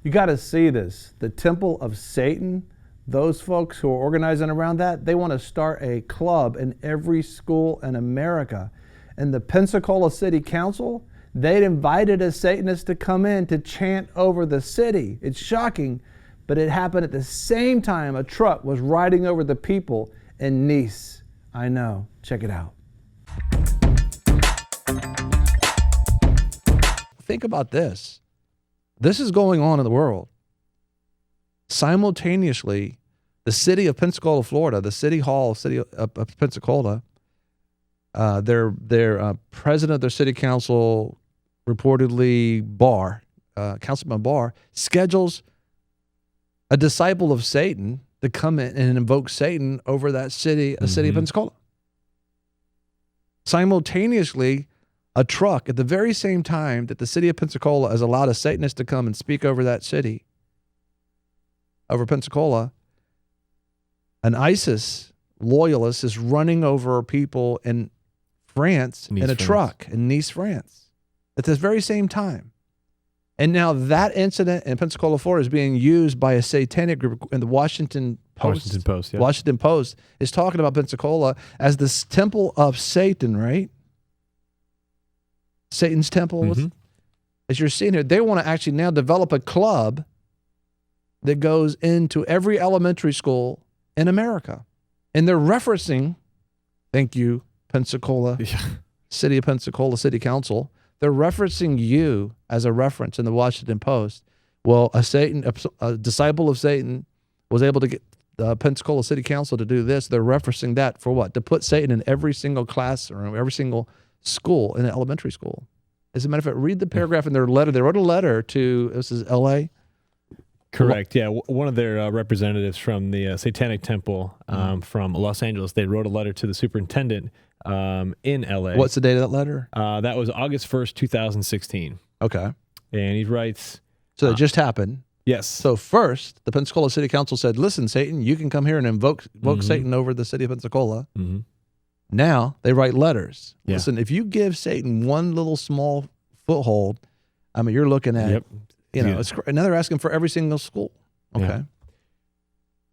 You got to see this. The Temple of Satan, those folks who are organizing around that, they want to start a club in every school in America. And the Pensacola City Council, they'd invited a Satanist to come in to chant over the city. It's shocking, but it happened at the same time a truck was riding over the people in Nice. I know. Check it out. Think about this. This is going on in the world. Simultaneously, the city of Pensacola, Florida, the city hall, city of Pensacola, their president of their city council, reportedly Councilman Barr, schedules a disciple of Satan to come in and invoke Satan over that city, a city of Pensacola. Simultaneously, a truck at the very same time that the city of Pensacola has allowed a Satanist to come and speak over that city, over Pensacola, an ISIS loyalist is running over people in France in a truck in Nice, France, at the very same time. And now that incident in Pensacola, Florida is being used by a satanic group in the Washington Post. Washington Post is talking about Pensacola as this temple of Satan, right? Satan's temple. As you're seeing here, they want to actually now develop a club that goes into every elementary school in America. And they're referencing, thank you, Pensacola, City of Pensacola City Council, they're referencing you as a reference in the Washington Post. Well, a disciple of Satan was able to get the Pensacola City Council to do this. They're referencing that for what? To put Satan in every single classroom, every single school in an elementary school. As a matter of fact, read the paragraph in their letter. They wrote a letter to, this is L.A.? Correct, yeah. One of their representatives from the Satanic Temple from Los Angeles, they wrote a letter to the superintendent in L.A. What's the date of that letter? That was August 1st, 2016. Okay. And he writes... So it just happened. Yes. So first, the Pensacola City Council said, listen, Satan, you can come here and invoke Satan over the city of Pensacola. Now they write letters. Yeah. Listen, if you give Satan one little small foothold, I mean, you're looking at, now they're asking for every single school. Okay. Yeah.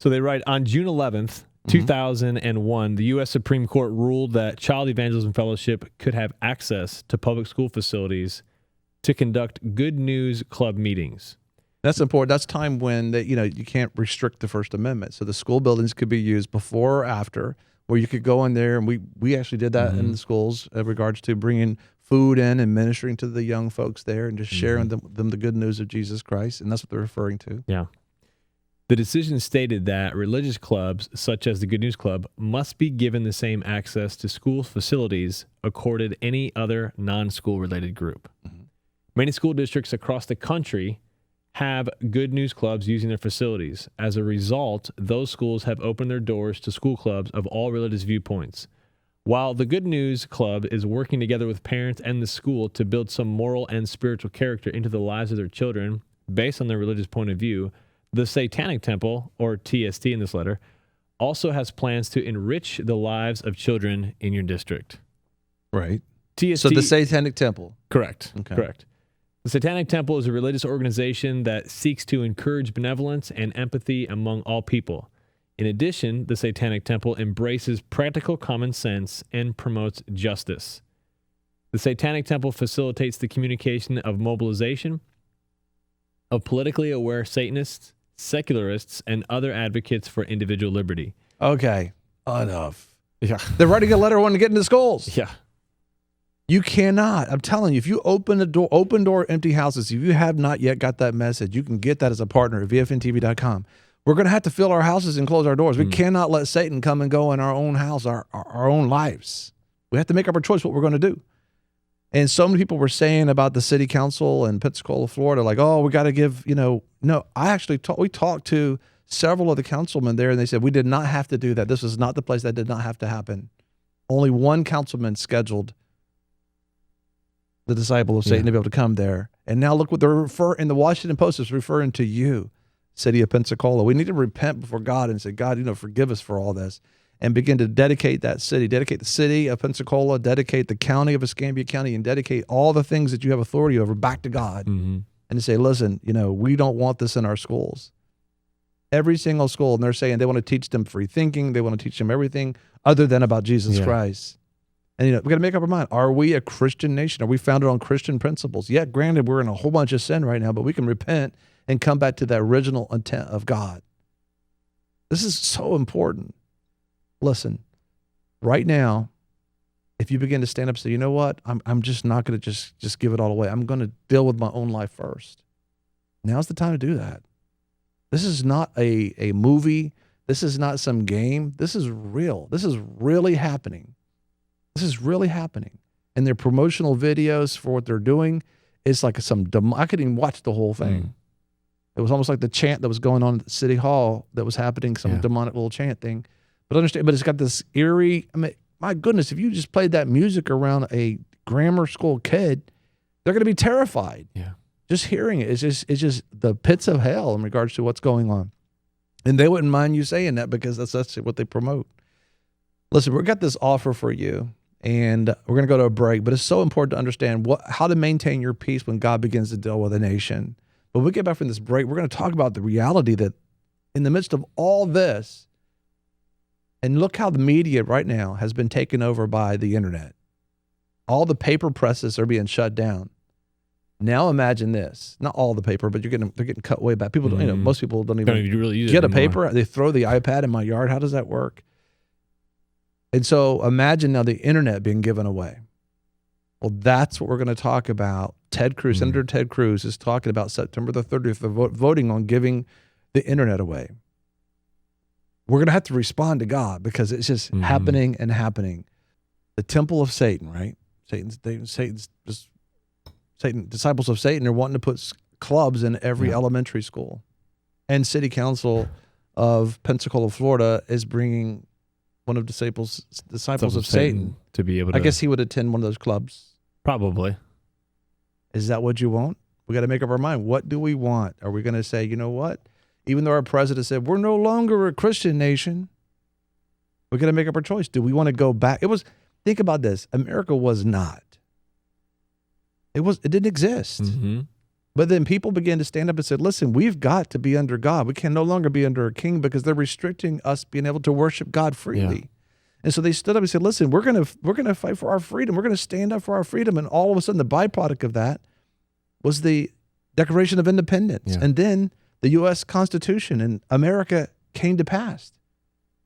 So they write, on June 11th, 2001, the U.S. Supreme Court ruled that Child Evangelism Fellowship could have access to public school facilities to conduct Good News Club meetings. That's important. That's time when you can't restrict the First Amendment. So the school buildings could be used before or after, where you could go in there, and we actually did that in the schools in regards to bringing food in and ministering to the young folks there and just sharing them the good news of Jesus Christ, and that's what they're referring to. Yeah. The decision stated that religious clubs, such as the Good News Club, must be given the same access to school facilities accorded any other non-school related group. Many school districts across the country have Good News Clubs using their facilities. As a result, those schools have opened their doors to school clubs of all religious viewpoints. While the Good News Club is working together with parents and the school to build some moral and spiritual character into the lives of their children based on their religious point of view, the Satanic Temple, or TST in this letter, also has plans to enrich the lives of children in your district. Right. TST, so the Satanic Temple. Correct. Okay. Correct. The Satanic Temple is a religious organization that seeks to encourage benevolence and empathy among all people. In addition, the Satanic Temple embraces practical common sense and promotes justice. The Satanic Temple facilitates the communication of mobilization of politically aware Satanists, secularists, and other advocates for individual liberty. Okay, enough. Yeah. They're writing a letter wanting to get into schools. Yeah. You cannot. I'm telling you, if you open door, empty houses, if you have not yet got that message, you can get that as a partner at VFNTV.com. We're going to have to fill our houses and close our doors. We cannot let Satan come and go in our own house, our own lives. We have to make up our choice what we're going to do. And so many people were saying about the city council in Pensacola, Florida, like, oh, we got to give, no, I actually we talked to several of the councilmen there, and they said we did not have to do that. This was not the place. That did not have to happen. Only one councilman scheduled the disciple of Satan to be able to come there. And now look what they're referring, in the Washington Post is referring to you, city of Pensacola. We need to repent before God and say, God, forgive us for all this, and begin to dedicate that city, dedicate the city of Pensacola, dedicate the county of Escambia County, and dedicate all the things that you have authority over back to God. and say, listen, we don't want this in our schools. Every single school, and they're saying they want to teach them free thinking. They want to teach them everything other than about Jesus Christ. And we got to make up our mind. Are we a Christian nation? Are we founded on Christian principles? Yeah, granted, we're in a whole bunch of sin right now, but we can repent and come back to the original intent of God. This is so important. Listen, right now, if you begin to stand up and say, you know what, I'm just not going to just give it all away. I'm going to deal with my own life first. Now's the time to do that. This is not a movie. This is not some game. This is real. This is really happening. This is really happening. And their promotional videos for what they're doing is like I couldn't even watch the whole thing. It was almost like the chant that was going on at the City Hall that was happening, some demonic little chant thing. But it's got this eerie, my goodness, if you just played that music around a grammar school kid, they're going to be terrified. Yeah. Just hearing it, it's just the pits of hell in regards to what's going on. And they wouldn't mind you saying that because that's what they promote. Listen, we've got this offer for you, and we're going to go to a break, but it's so important to understand how to maintain your peace when God begins to deal with a nation. But when we get back from this break, we're going to talk about the reality that in the midst of all this, and look how the media right now has been taken over by the internet. All the paper presses are being shut down. Now imagine this. Not all the paper, but they're getting cut way back. People don't, most people don't even really use get it a paper. They throw the iPad in my yard. How does that work? And so imagine now the internet being given away. Well, that's what we're going to talk about. Ted Cruz, Senator Ted Cruz is talking about September the 30th, voting on giving the internet away. We're going to have to respond to God because it's just happening and happening. The temple of Satan, right? Disciples of Satan are wanting to put clubs in every elementary school. And City Council of Pensacola, Florida is bringing one of disciples of Satan to be able to. I guess he would attend one of those clubs. Probably. Is that what you want? We got to make up our mind. What do we want? Are we going to say, you know what? Even though our president said, we're no longer a Christian nation, we're going to make up our choice. Do we want to go back? Think about this. America was not. It didn't exist. But then people began to stand up and said, listen, we've got to be under God. We can no longer be under a king because they're restricting us being able to worship God freely. Yeah. And so they stood up and said, listen, we're going to fight for our freedom. We're going to stand up for our freedom. And all of a sudden, the byproduct of that was the Declaration of Independence. Yeah. And then the U.S. Constitution and America came to pass.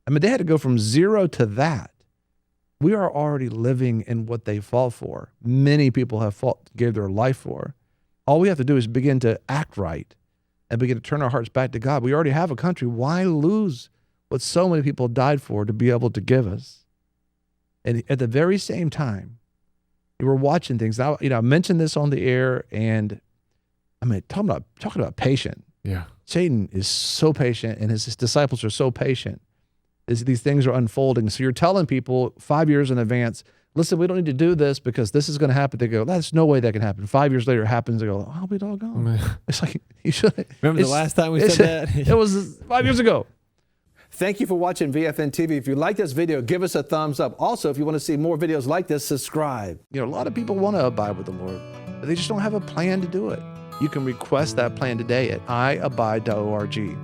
I mean, they had to go from zero to that. We are already living in what they fought for. Many people gave their life for. All we have to do is begin to act right and begin to turn our hearts back to God. We already have a country. Why lose what so many people died for to be able to give us? And at the very same time, we were watching things. Now, I mentioned this on the air, and talking about patient. Yeah, Satan is so patient, and his disciples are so patient. These things are unfolding. So you're telling people 5 years in advance, listen, we don't need to do this because this is going to happen. They go, that's no way that can happen. 5 years later, it happens. They go, I'll be doggone. It's like, you should. Remember the last time we said that? It was 5 years ago. Thank you for watching VFN TV. If you like this video, give us a thumbs up. Also, if you want to see more videos like this, subscribe. A lot of people want to abide with the Lord, but they just don't have a plan to do it. You can request that plan today at iabide.org.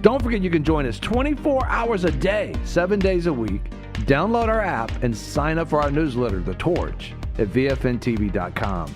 Don't forget you can join us 24 hours a day, 7 days a week. Download our app and sign up for our newsletter, The Torch, at vfntv.com.